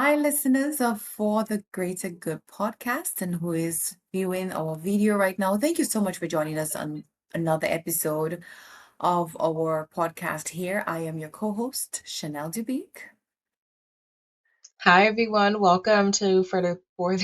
Hi, listeners of For the Greater Good podcast, and who is viewing our video right now. Thank you so much for joining us on another episode of our podcast here. I am your co host, Chanel Dubique. Hi everyone, welcome to For the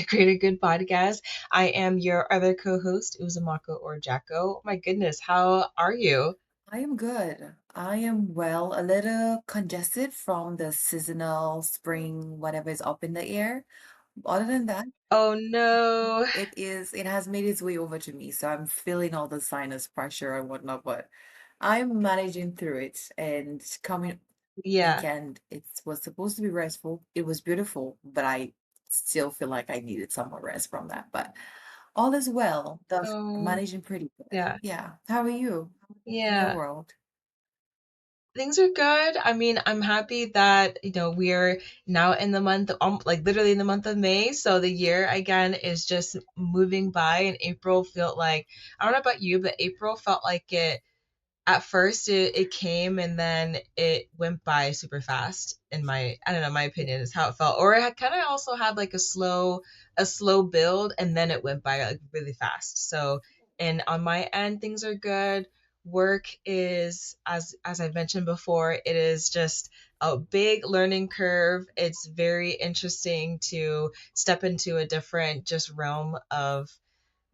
Greater Good podcast. I am your other co-host, Uzumako or Jacko. My goodness, how are you? I am good. I am well, a little congested from the seasonal spring, whatever is up in the air. Other than that, Oh no. it has made its way over to me. So I'm feeling all the sinus pressure and whatnot, but I'm managing through it and coming Yeah. weekend. It was supposed to be restful. It was beautiful, but I still feel like I needed some more rest from that. But all is well. Thus, Oh, managing pretty good. yeah. Yeah. How are you? In your Yeah. world? Things are good. I mean, I'm happy that, we're now in the month, like literally in the month of May. So the year again is just moving by, and April felt like, I don't know about you, but April felt like it at first it came and then it went by super fast in my, I don't know, my opinion is how it felt. Or it had kind of also had like a slow build and then it went by like really fast. So, and on my end things are good. Work is, as I've mentioned before, it is just a big learning curve. It's very interesting to step into a different just realm of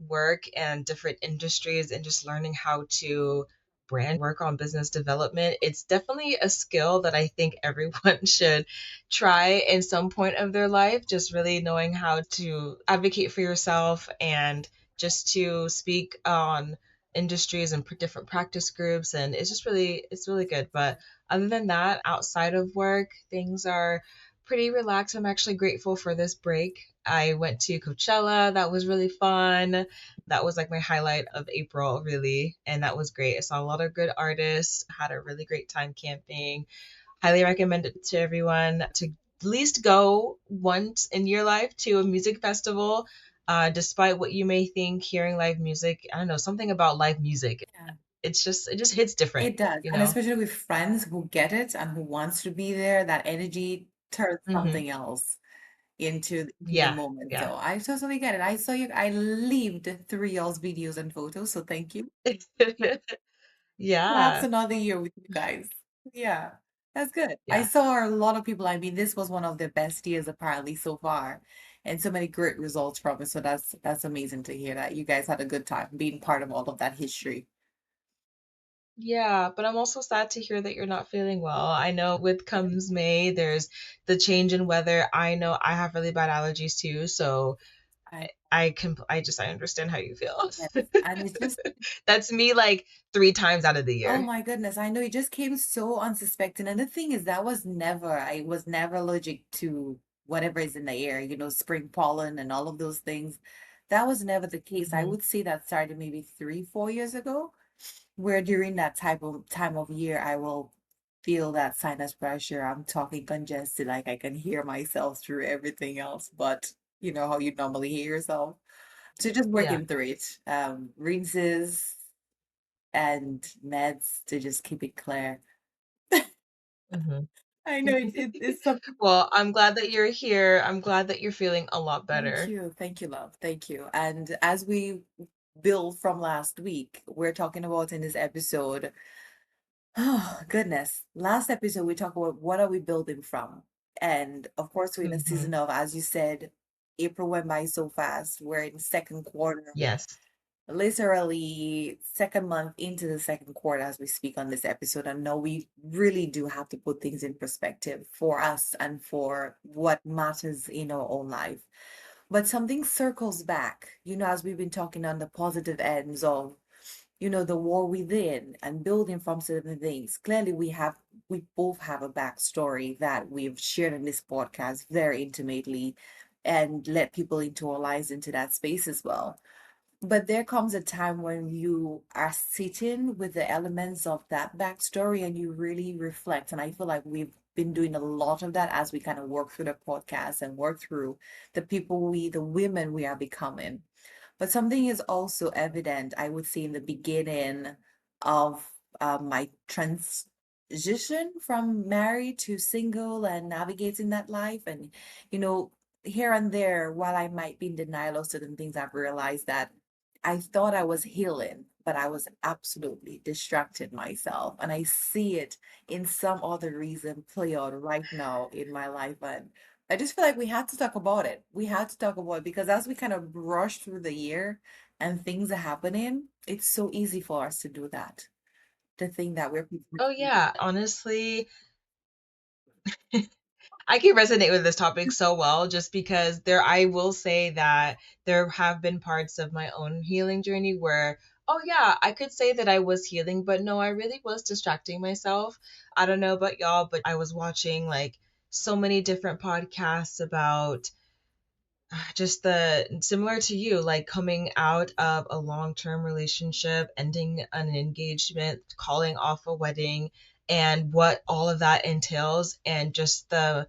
work and different industries and just learning how to brand work on business development. It's definitely a skill that I think everyone should try in some point of their life, just really knowing how to advocate for yourself and just to speak on industries and different practice groups, and it's really good. But other than that, outside of work, things are pretty relaxed. I'm actually grateful for this break. I went to Coachella. That was really fun. That was like my highlight of April, really. And that was great. I saw a lot of good artists, had a really great time camping. Highly recommend it to everyone to at least go once in your life to a music festival. Despite what you may think, hearing live music, I don't know, something about live music. Yeah. It just hits different, It does. you And know? especially with friends who get it and who wants to be there, that energy turns Hmm. something else into the Yeah, moment. yeah. So I totally get it. I saw you, I lived through y'all's videos and photos, so thank you. Perhaps Yeah, another year with you guys. Yeah, that's good. I yeah. saw a lot of people. I mean, this was one of the best years apparently so far, and so many great results from it. So that's amazing to hear that you guys had a good time being part of all of that history. Yeah, but I'm also sad to hear that you're not feeling well. I know with comes May, there's the change in weather. I know I have really bad allergies too, so I I understand how you feel. Yes, and it's just, That's me like 3 times out of the oh year. my goodness, I know it just came so unsuspecting. And the thing is, I was never allergic to whatever is in the air, spring pollen and all of those things. That was never the case. I Mhm. would say that started maybe 3, 4 years ago, where during that type of time of year, I will feel that sinus pressure. I'm talking congested, like I can hear myself through everything else, but you know how you normally hear yourself. So just Yeah. working through it. Rinses and meds to just keep it clear. Mhm. I know it's something. Well, I'm glad that you're here. I'm glad that you're feeling a lot Thank better. you. Thank you, love. Thank you. And as we build from last week, we're talking about in this episode. Oh, goodness. Last episode, we talked about what are we building from? And of course, we're in a Hmm. season of, as you said, April went by so fast. We're in second quarter, Yes. literally second month into the second quarter as we speak on this episode. And no, we really do have to put things in perspective for us and for what matters in our own life. But something circles back, as we've been talking on the positive ends of, the war within and building from certain things. Clearly, we both have a backstory that we've shared in this podcast very intimately and let people into our lives into that space as well. But there comes a time when you are sitting with the elements of that backstory and you really reflect. And I feel like we've been doing a lot of that as we kind of work through the podcast and work through the women we are becoming. But something is also evident, I would say, in the beginning of my transition from married to single and navigating that life. And, you know, here and there, while I might be in denial of certain things, I've realized that I thought I was healing, but I was absolutely distracted myself. And I see it in some other reason play out right now in my life. And I just feel like we had to talk about it. We had to talk about it because as we kind of brush through the year and things are happening, it's so easy for us to do that. The thing that we're Oh yeah, honestly, I can resonate with this topic so well just because I will say that there have been parts of my own healing journey where, oh yeah, I could say that I was healing, but no, I really was distracting myself. I don't know about y'all, but I was watching like so many different podcasts about just the similar to you, like coming out of a long term relationship, ending an engagement, calling off a wedding, and what all of that entails, and just the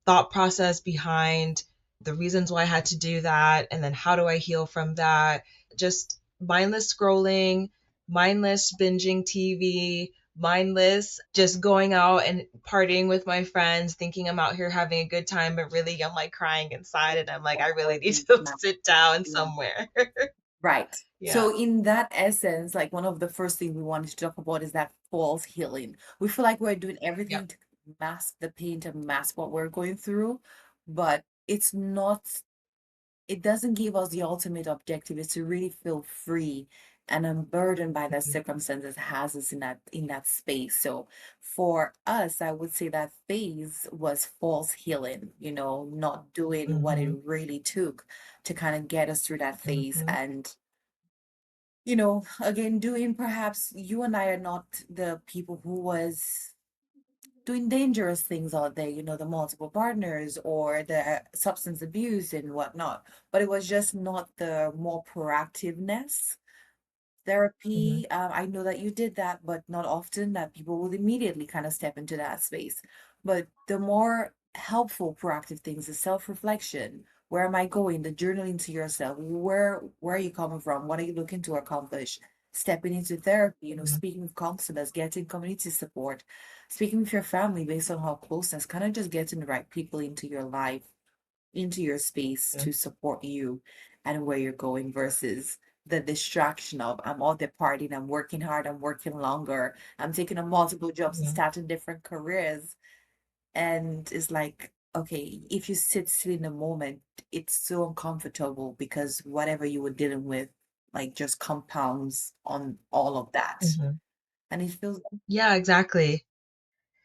thought process behind the reasons why I had to do that, and then how do I heal from that. Just mindless scrolling, mindless binging TV, mindless just going out and partying with my friends, thinking I'm out here having a good time, but really I'm like crying inside and I'm like, I really need working to now. sit down Yeah. somewhere. Right. Yeah. So in that essence, like one of the first things we wanted to talk about is that false healing. We feel like we're doing Yep. everything to mask the pain, to mask what we're going through, but it's not, it doesn't give us the ultimate objective is to really feel free and unburdened by the Mhm. circumstances has us in that space. So for us, I would say that phase was false healing, you know, not doing what it Mhm. really took to kind of get us through that phase. Mhm. And, you know, again, doing perhaps you and I are not the people who was doing dangerous things out there, you know, the multiple partners or the substance abuse and whatnot. But it was just not the more proactiveness. Mhm. Therapy, I know that you did that, but not often that people will immediately kind of step into that space. But the more helpful, proactive things, the self-reflection, where am I going? The journaling to yourself, where are you coming from? What are you looking to accomplish? Stepping into therapy, you know, Mhm. speaking with counselors, getting community support, speaking with your family based on how closeness, kind of just getting the right people into your life, into your space Mhm. to support you and where you're going versus the distraction of I'm all the partying, I'm working hard, I'm working longer, I'm taking on multiple jobs and Mhm. starting different careers. And it's like, okay, if you sit still in the moment, it's so uncomfortable because whatever you were dealing with, like just compounds on all of that. Mhm. And it feels Yeah, exactly.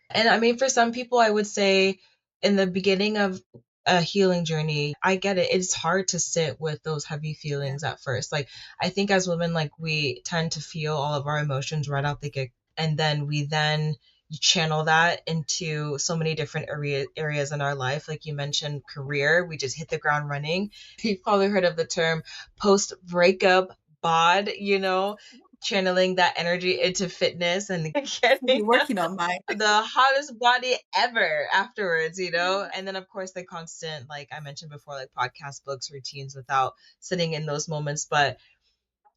And I mean, for some people, I would say in the beginning of a healing journey, I get it. It's hard to sit with those heavy yeah, feelings at first. Like, I think as women, like, we tend to feel all of our emotions right out the gate. And then we then channel that into so many different areas in our life. Like you mentioned, career, we just hit the ground running. You've probably heard of the term post breakup bod, channeling that energy into fitness and you're getting working on my the hottest body ever afterwards, and then of course the constant, like I mentioned before, like podcast, books, routines without sitting in those moments. But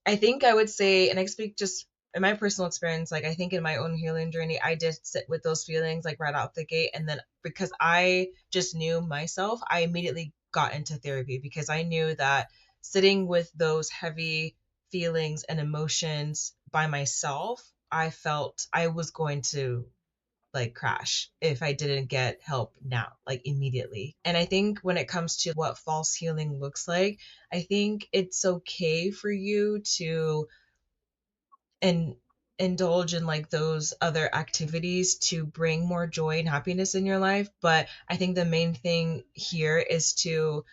I think I would say, and I speak just in my personal experience, like I think in my own healing journey, I did sit with those feelings like right out the gate. And then because I just knew myself, I immediately got into therapy because I knew that sitting with those heavy feelings and emotions by myself, I felt I was going to like crash if I didn't get help now, like immediately. And I think when it comes to what false healing looks like, I think it's okay for you to and indulge in like those other activities to bring more joy and happiness in your life. But I think the main thing here is to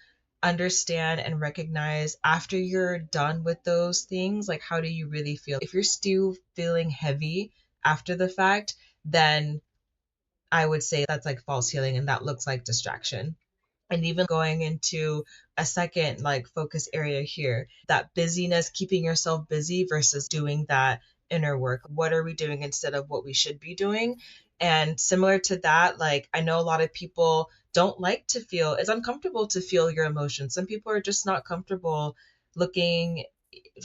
understand and recognize after you're done with those things, like how do you really feel? If you're still feeling heavy after the fact, then I would say that's like false healing and that looks like distraction. And even going into a second like focus area here, that busyness, keeping yourself busy versus doing that inner work. What are we doing instead of what we should be doing? And similar to that, like I know a lot of people don't like to feel, it's uncomfortable to feel your emotions. Some people are just not comfortable looking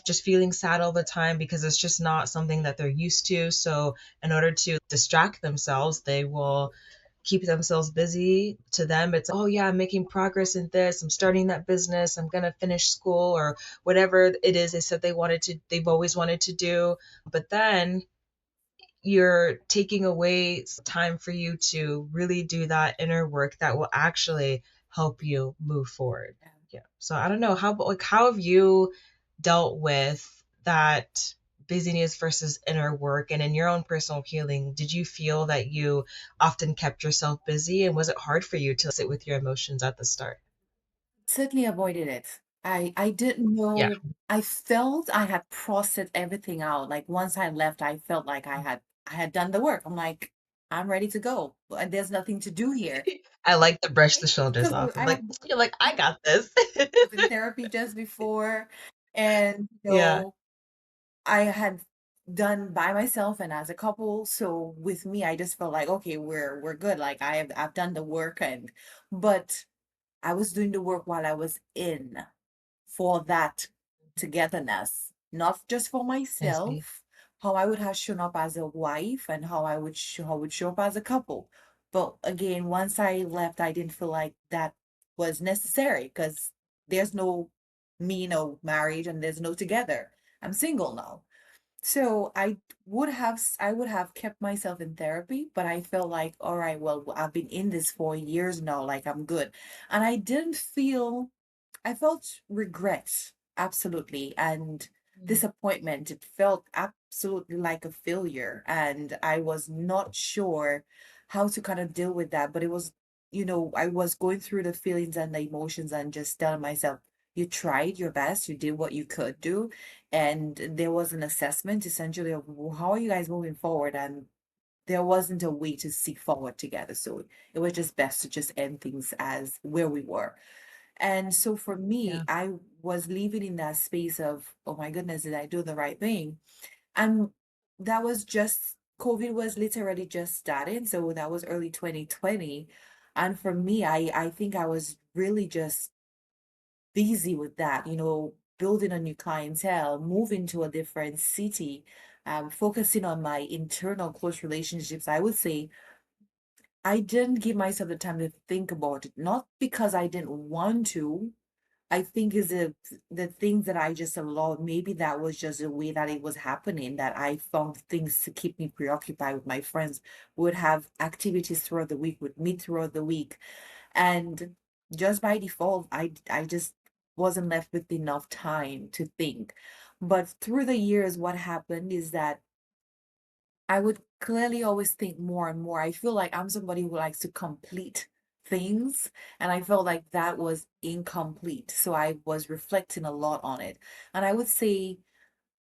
just feeling sad all the time because it's just not something that they're used to. So, in order to distract themselves, they will keep themselves busy. To them, it's, oh yeah, I'm making progress in this, I'm starting that business, I'm going to finish school, or whatever it is they said they've always wanted to do. But then you're taking away time for you to really do that inner work that will actually help you move forward. Yeah. Yeah. So I don't know how have you dealt with that busyness versus inner work, and in your own personal healing, did you feel that you often kept yourself busy, and was it hard for you to sit with your emotions at the start? Certainly avoided it. I didn't Yeah. know. I felt I had processed everything out. Like once I left, I felt like I had done the work. I'm like, I'm ready to go. And there's nothing to do here. I like to brush the shoulders Because off. I'm I like, had you're like, I got this. was in therapy just before, and Yeah. I had done by myself and as a couple. So with me, I just felt like, okay, we're good. Like I've done the work, and but I was doing the work while I was in for that togetherness, not just for I see. myself, how I would have shown up as a wife and how I would show up as a couple. But again, once I left, I didn't feel like that was necessary because there's no me, no marriage, and there's no together. I'm single now. So I would have kept myself in therapy, but I felt like, all right, well, I've been in this for years now, like I'm good. And I felt regret, absolutely, and Mm. disappointment. It felt absolutely like a failure, and I was not sure how to kind of deal with that. But it was, I was going through the feelings and the emotions and just telling myself, you tried your best, you did what you could do, and there was an assessment essentially of, "Well, how are you guys moving forward?" And there wasn't a way to seek forward together. So it was just best to just end things as where we were. And so for me, Yeah. I was living in that space of, oh my goodness, did I do the right thing? And that was just, COVID was literally just starting. So that was early 2020. And for me, I think I was really just busy with that, building a new clientele, moving to a different city, focusing on my internal close relationships. I would say I didn't give myself the time to think about it, not because I didn't want to. I think is the things that I just allowed. Maybe that was just the way that it was happening, that I found things to keep me preoccupied with my friends, would have activities throughout the week, would meet throughout the week. And just by default, I just wasn't left with enough time to think. But through the years, what happened is that I would clearly always think more and more. I feel like I'm somebody who likes to complete things, and I felt like that was incomplete. So I was reflecting a lot on it. And I would say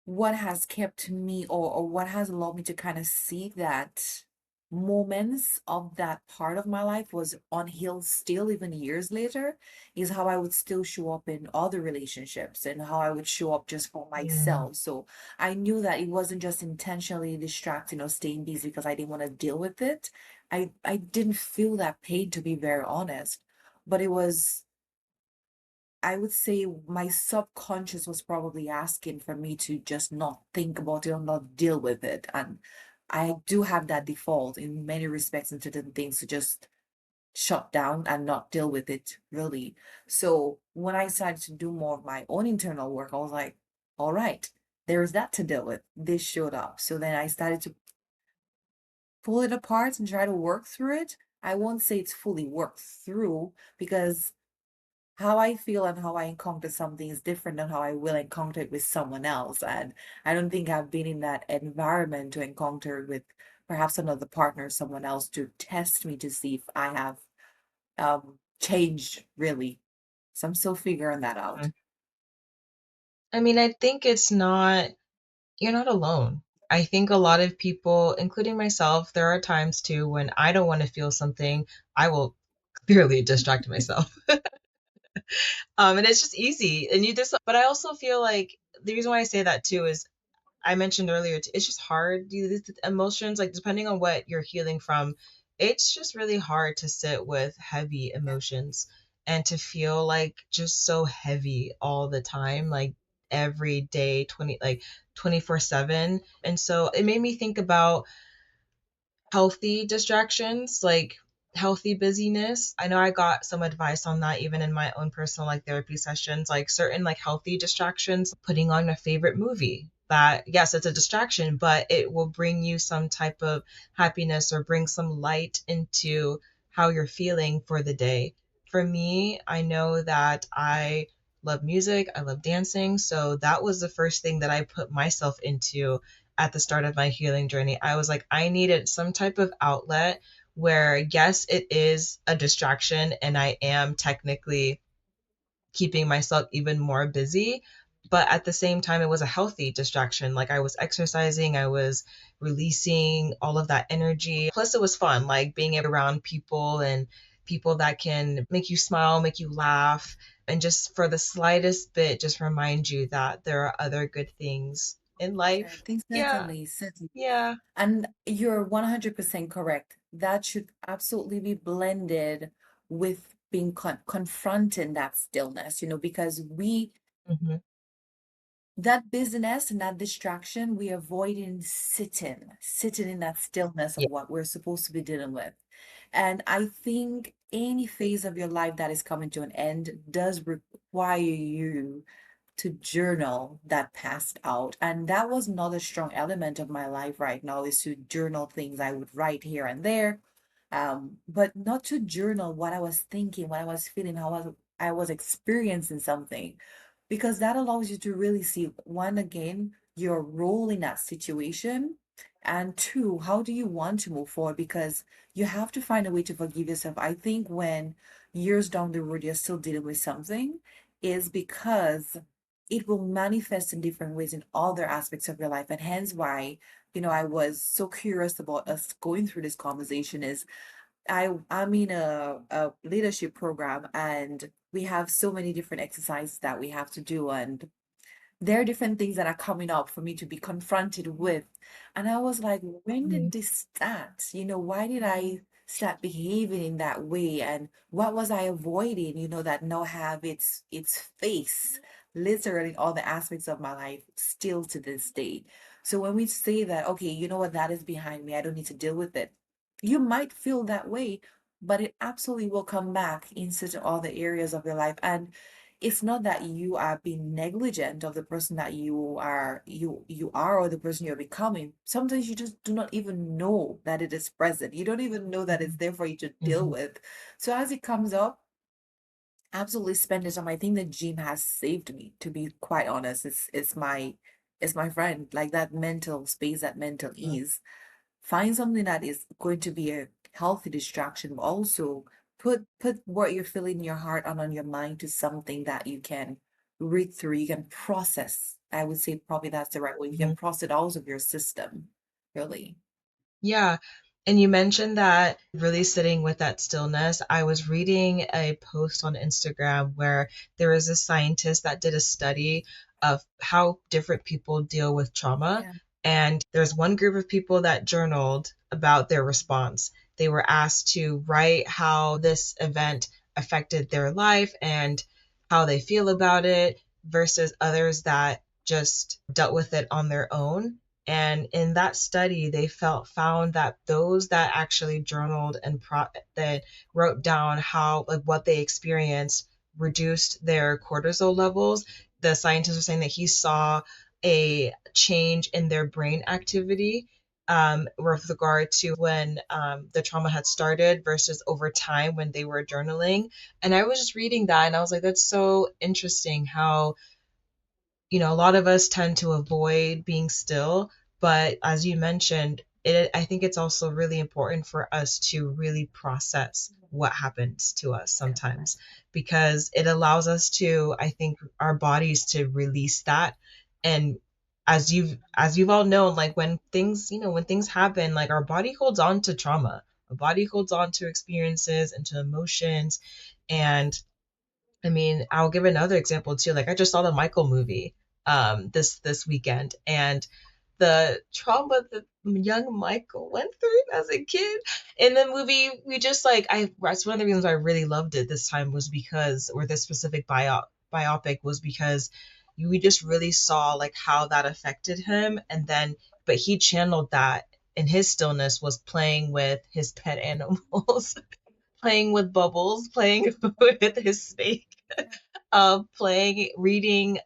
what has kept me, or what has allowed me to kind of see that moments of that part of my life was on hill still even years later, is how I would still show up in other relationships and how I would show up just for Mm. myself. So I knew that it wasn't just intentionally distracting or staying busy because I didn't want to deal with it. I didn't feel that pain, to be very honest, but it was, I would say my subconscious was probably asking for me to just not think about it or not deal with it. And I do have that default in many respects and certain things to just shut down and not deal with it really. So when I started to do more of my own internal work, I was like, all right, there is that to deal with. This showed up. So then I started to pull it apart and try to work through it. I won't say it's fully worked through because how I feel and how I encounter something is different than how I will encounter it with someone else. And I don't think I've been in that environment to encounter it with perhaps another partner, someone else to test me to see if I have changed really. So I'm still figuring that out. Mhm. I mean, I think you're not alone. I think a lot of people, including myself, there are times too when I don't want to feel something, I will clearly distract myself. And it's just easy. And but I also feel like the reason why I say that too is I mentioned earlier, it's just hard. These emotions, like depending on what you're healing from, it's just really hard to sit with heavy Yeah. emotions and to feel like just so heavy all the time. Like every day, 24/7. And so it made me think about healthy distractions, like healthy busyness. I know I got some advice on that even in my own personal like therapy sessions, like certain like healthy distractions, putting on a favorite movie. That yes, it's a distraction, but it will bring you some type of happiness or bring some light into how you're feeling for the day. For me, I know that I love music, I love dancing, so that was the first thing that I put myself into at the start of my healing journey. I was like, I needed some type of outlet where, yes, it is a distraction and I am technically keeping myself even more busy. But at the same time, it was a healthy distraction. Like I was exercising, I was releasing all of that energy. Plus, it was fun, like being around people and people that can make you smile, make you laugh, and just for the slightest bit, just remind you that there are other good things in I life. think Yeah, certainly, certainly. yeah. And you're 100% correct. That should absolutely be blended with being confronting that stillness, because Hmm. that busyness and that distraction, we avoiding sitting in that stillness of Yeah. what we're supposed to be dealing with. And I think any phase of your life that is coming to an end does require you to journal that passed out. And that was another strong element of my life right now is to journal things I would write here and there. But not to journal what I was thinking, what I was feeling, how I was experiencing something. Because that allows you to really see one again, your role in that situation. And two, how do you want to move forward? Because you have to find a way to forgive yourself. I think when years down the road you're still dealing with something, is because it will manifest in different ways in other aspects of your life. And hence why, I was so curious about us going through this conversation is I'm in a leadership program and we have so many different exercises that we have to do. And there are different things that are coming up for me to be confronted with. And I was like, when Mhm. did this start? Why did I start behaving in that way? And what was I avoiding, that now have its face literally in all the aspects of my life still to this day. So when we say that, okay, you know what, that is behind me, I don't need to deal with it. You might feel that way, but it absolutely will come back in certain other areas of your life. And it's not that you are being negligent of the person that you are or the person you're becoming. Sometimes you just do not even know that it is present. You don't even know that it's there for you to deal Mhm. with. So as it comes up, absolutely spend the time. I think the gym has saved me, to be quite honest. It's my friend, like that mental space, that mental Mhm. ease. Find something that is going to be a healthy distraction, but also put what you're feeling in your heart and on your mind to something that you can read through, you can process. I would say probably that's the right way. You can Mhm. process it out of your system, really. Yeah. And you mentioned that really sitting with that stillness. I was reading a post on Instagram where there was a scientist that did a study of how different people deal with trauma. Yeah. And there's one group of people that journaled about their response. They were asked to write how this event affected their life and how they feel about it versus others that just dealt with it on their own. And in that study, they found that those that actually journaled and that wrote down how like what they experienced reduced their cortisol levels. The scientists were saying that he saw a change in their brain activity with regard to when the trauma had started versus over time when they were journaling. And I was just reading that and I was like, that's so interesting how a lot of us tend to avoid being still, but as you mentioned, I think it's also really important for us to really process what happens to us sometimes because it allows us to, I think, our bodies to release that. And as you've all known, like when things happen, like our body holds on to trauma. Our body holds on to experiences and to emotions. And I mean, I'll give another example too. Like I just saw the Michael movie this weekend and the trauma that young Michael went through as a kid in the movie, we just like I that's one of the reasons I really loved it this time was because or this specific biopic was because we just really saw like how that affected him. And then, but he channeled that in his stillness was playing with his pet animals, playing with bubbles, playing with his snake, playing, reading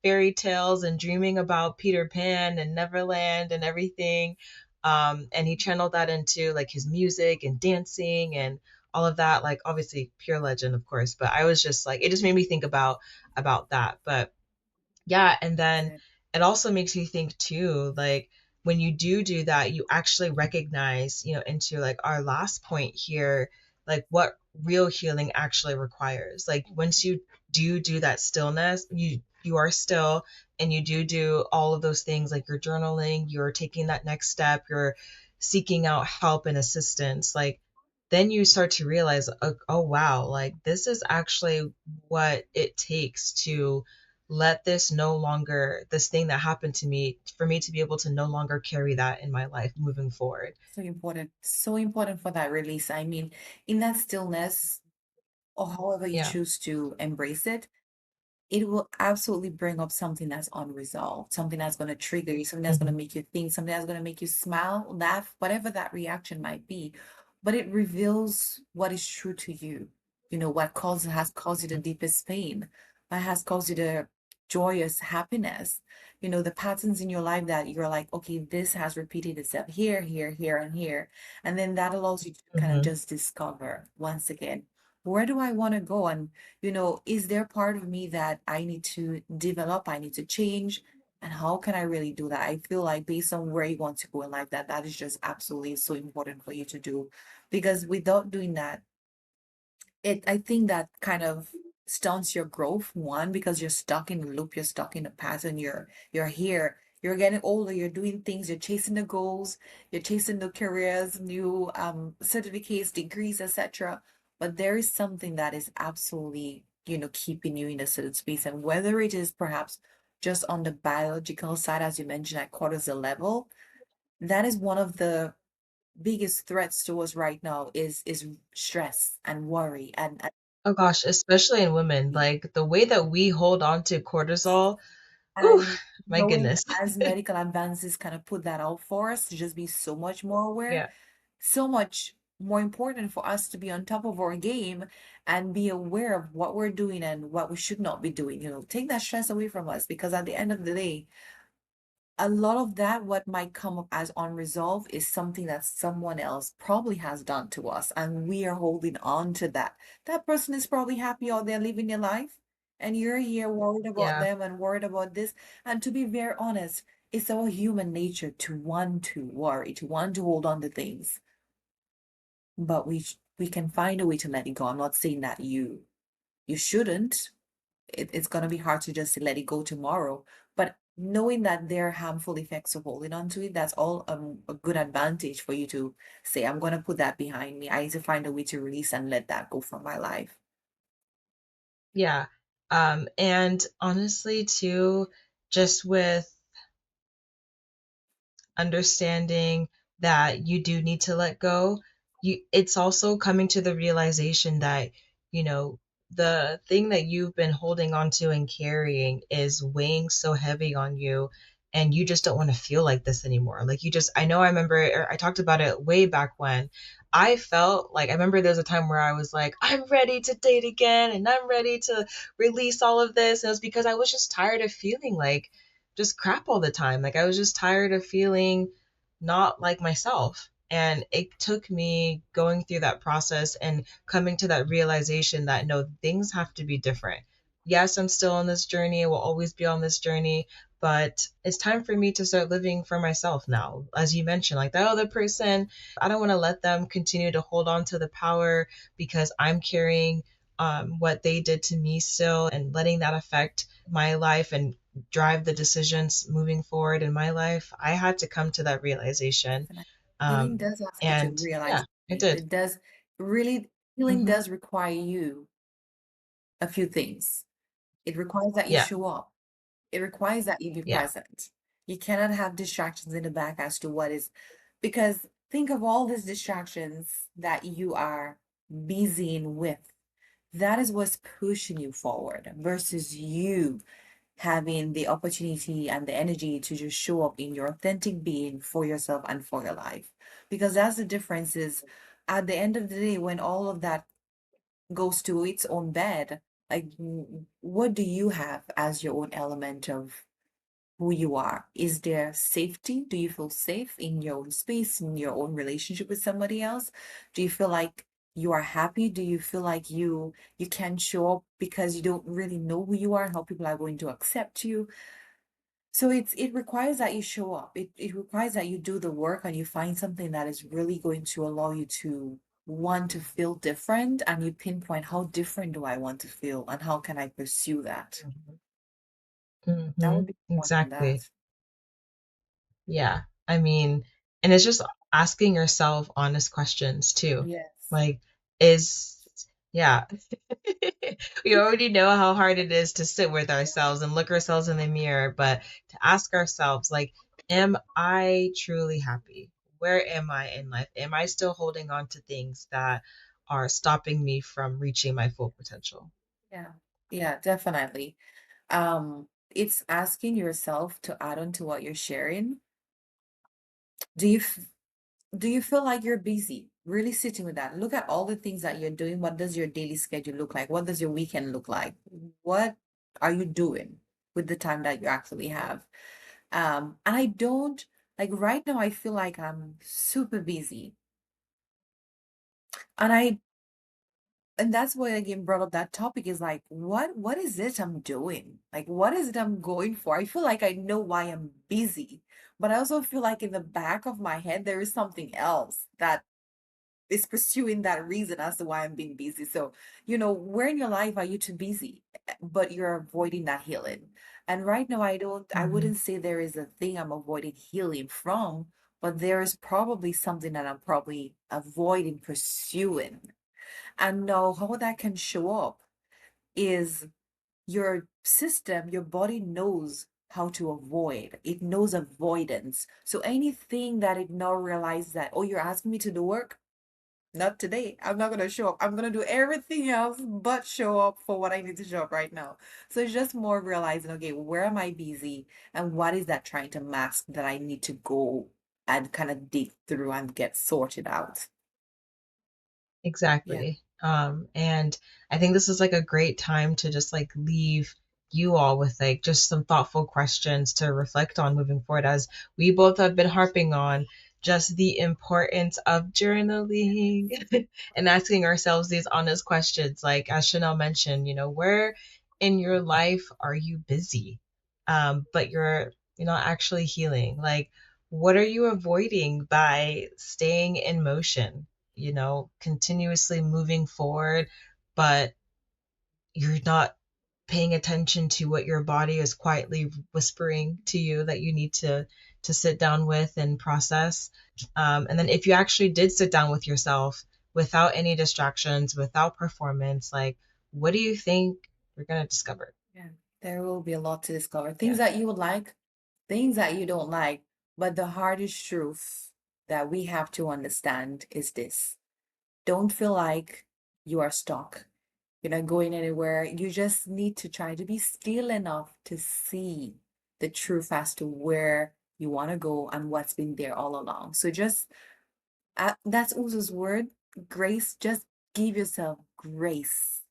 fairy tales and dreaming about Peter Pan and Neverland and everything. And he channeled that into like his music and dancing and all of that. Like obviously pure legend, of course. But I was just like, it just made me think about that. But yeah, and then It. it also makes me think too, like when you do that, you actually recognize, into like our last point here, like what real healing actually requires. Like once you do that stillness, you are still, and you do all of those things, like you're journaling, you're taking that next step, you're seeking out help and assistance, like then you start to realize, oh wow, like this is actually what it takes to let this no longer, this thing that happened to me, for me to be able to no longer carry that in my life moving forward. So important for that release. I mean, in that stillness, or however you Yeah. choose to embrace it will absolutely bring up something that's unresolved, something that's going to trigger you, something that's going to Hmm. make you think, something that's going to make you smile, laugh, whatever that reaction might be. But it reveals what is true to you. You know, what has caused you the deepest pain, what has caused you the joyous happiness, you know, the patterns in your life that you're like, okay, this has repeated itself here, here, here, and here. And then that allows you to kind of Hmm. just discover once again, where do I want to go? And you know, is there part of me that I need to develop, I need to change? And how can I really do that? I feel like based on where you want to go in life, that is just absolutely so important for you to do. Because without doing that, I think that kind of stunts your growth. One, because you're stuck in the loop, you're stuck in the pattern, you're here, you're getting older, you're doing things, you're chasing the goals, you're chasing the careers, new certificates, degrees, etc. But there is something that is absolutely, you know, keeping you in a certain space. And whether it is perhaps just on the biological side, as you mentioned, at cortisol level, that is one of the biggest threats to us right now is stress and worry and Oh gosh, especially in women, like the way that we hold on to cortisol. Whew, and my knowing goodness. as medical advances kind of put that out for us to just be so much more aware, Yeah. so much more important for us to be on top of our game and be aware of what we're doing and what we should not be doing. You know, take that stress away from us because at the end of the day, a lot of that, what might come up as unresolved, is something that someone else probably has done to us, and we are holding on to that. That person is probably happy out there living their life, and you're here worried about Yeah. them and worried about this. And to be very honest, it's our human nature to want to worry, to want to hold on to things, but we can find a way to let it go. I'm not saying that you shouldn't. It's going to be hard to just let it go tomorrow. But knowing that there are harmful effects of holding on to it, that's all a good advantage for you to say, I'm going to put that behind me. I need to find a way to release and let that go from my life. Yeah. And honestly too, just with understanding that you do need to let go, it's also coming to the realization that, you know, the thing that you've been holding on to and carrying is weighing so heavy on you, and you just don't want to feel like this anymore. Like you just, I know, I remember, or I talked about it way back when I felt like, I remember there was a time where I was like, I'm ready to date again and I'm ready to release all of this. And it was because I was just tired of feeling like just crap all the time. Like I was just tired of feeling not like myself. And it took me going through that process and coming to that realization that no, things have to be different. Yes, I'm still on this journey. I will always be on this journey, but it's time for me to start living for myself now. As you mentioned, like that other person, I don't want to let them continue to hold on to the power because I'm carrying what they did to me still, and letting that affect my life and drive the decisions moving forward in my life. I had to come to that realization. And healing Um, does ask you to and realize yeah, I things. did. It does really, healing Hmm. does require you a few things. It requires that you Yeah, show up. It requires that you be yeah, present. You cannot have distractions in the back as to what is, because think of all these distractions that you are busying with. That is what's pushing you forward versus you. having the opportunity and the energy to just show up in your authentic being for yourself and for your life. Because that's the difference is at the end of the day, when all of that goes to its own bed, like what do you have as your own element of who you are? Is there safety? Do you feel safe in your own space, in your own relationship with somebody else? Do you feel like you are happy? Do you feel like you can show up because you don't really know who you are and how people are going to accept you? So it requires that you show up. It requires that you do the work and you find something that is really going to allow you to want to feel different and you pinpoint how different do I want to feel and how can I pursue that? That Mm-hmm. would be important Exactly. that. Yeah. I mean, and it's just asking yourself honest questions too. Yes. Like, is, yeah, we already know how hard it is to sit with ourselves and look ourselves in the mirror, but to ask ourselves, like, am I truly happy? Where am I in life? Am I still holding on to things that are stopping me from reaching my full potential? Yeah. Yeah, definitely. It's asking yourself to add on to what you're sharing. Do you f- do you feel like you're busy? Really sitting with that. Look at all the things that you're doing. What does your daily schedule look like? What does your weekend look like? What are you doing with the time that you actually have? And I don't like right now, I feel like I'm super busy. And I and that's why again brought up that topic is like what is it I'm doing, like what is it I'm going for? I feel like I know why I'm busy, but I also feel like in the back of my head there is something else that is pursuing that reason as to why I'm being busy. So where in your life are you too busy but you're avoiding that healing? And right now I Hmm. wouldn't say there is a thing I'm avoiding healing from, but there is probably something that I'm probably avoiding pursuing. And now, how that can show up is your system, your body knows how to avoid. It knows avoidance. So anything that it now realizes that, oh, you're asking me to do work? Not today. I'm not going to show up. I'm going to do everything else but show up for what I need to show up right now. So it's just more realizing, okay, where am I busy? And what is that trying to mask that I need to go and kind of dig through and get sorted out? Yeah. Exactly. And I think this is like a great time to just like leave you all with like just some thoughtful questions to reflect on moving forward, as we both have been harping on just the importance of journaling and asking ourselves these honest questions. Like as Chanel mentioned, where in your life are you busy? But you're not actually healing. Like, what are you avoiding by staying in motion? Continuously moving forward, but you're not paying attention to what your body is quietly whispering to you that you need to sit down with and process. And then if you actually did sit down with yourself without any distractions, without performance, like what do you think you're gonna discover? Yeah, there will be a lot to discover. Things Yeah, that you would like, things that you don't like. But the hardest truth that we have to understand is this. Don't feel like you are stuck. You're not going anywhere. You just need to try to be still enough to see the truth as to where you want to go and what's been there all along. So just that's Uzo's word, grace. Just give yourself grace.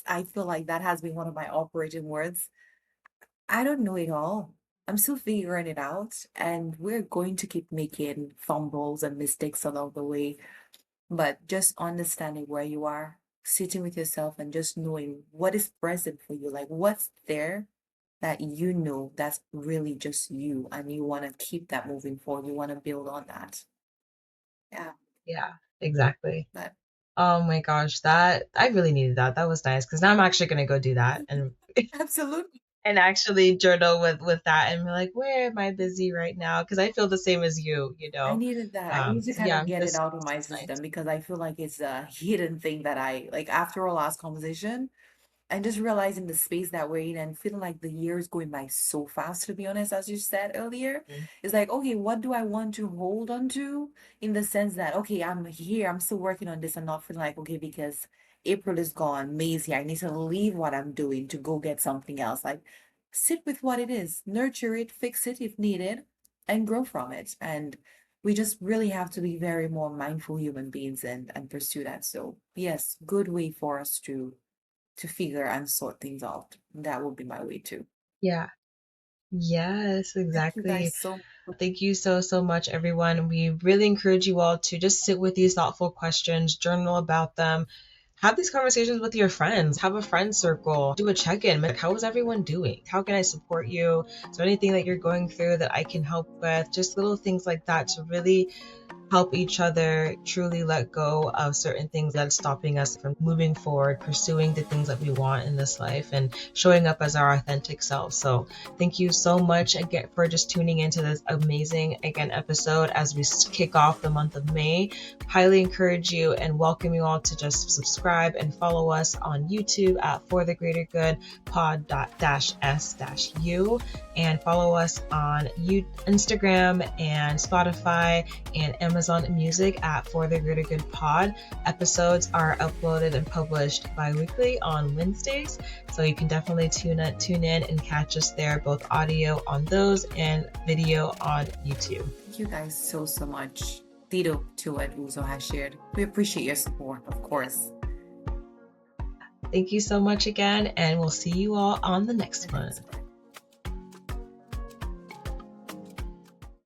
I feel like that has been one of my operating words. I don't know it all. I'm still figuring it out, and we're going to keep making fumbles and mistakes along the way. But just understanding where you are, sitting with yourself, and just knowing what is present for you, like what's there that you know that's really just you, and you want to keep that moving forward. You want to build on that. Yeah, yeah, exactly. but Oh my gosh, that I really needed that. That was nice because now I'm actually gonna go do that absolutely. and actually journal with that and be like, where am I busy right now? Because I feel the same as I needed that. I need to So kind yeah, of get it this out of my was nice. system because I feel like it's a hidden thing that I like after our last conversation. And just realizing the space that we're in and feeling like the year is going by so fast, to be honest, as you said earlier. Mhm. It's like, okay, what do I want to hold on to in the sense that, okay, I'm here, I'm still working on this. I'm not feeling like, okay, because April is gone, May's here, I need to leave what I'm doing to go get something else. Like, sit with what it is, nurture it, fix it if needed, and grow from it. And we just really have to be very more mindful human beings and pursue that. So yes, good way for us to figure and sort things out. That would be my way too. Yeah. Yes, Thank you exactly. guys so Thank you so, so much, everyone. We really encourage you all to just sit with these thoughtful questions, journal about them, have these conversations with your friends, have a friend circle, do a check in. Like, how is everyone doing? How can I support you? Is there anything that you're going through that I can help with? Just little things like that to really help each other truly let go of certain things that's stopping us from moving forward, pursuing the things that we want in this life, and showing up as our authentic selves. So, thank you so much again for just tuning into this amazing again episode as we kick off the month of May. Highly encourage you and welcome you all to just subscribe and follow us on YouTube at For the Greater Good pod.-s-u, and follow us on Instagram and Spotify and Amazon Music at For the Greater Good Pod. Episodes are uploaded and published bi-weekly on Wednesdays, so you can definitely tune in and catch us there, both audio on those and video on YouTube. Thank you guys so much. Tito to what Uzo has shared. We appreciate your support, of course. Thank you so much again, and we'll see you all on the next one.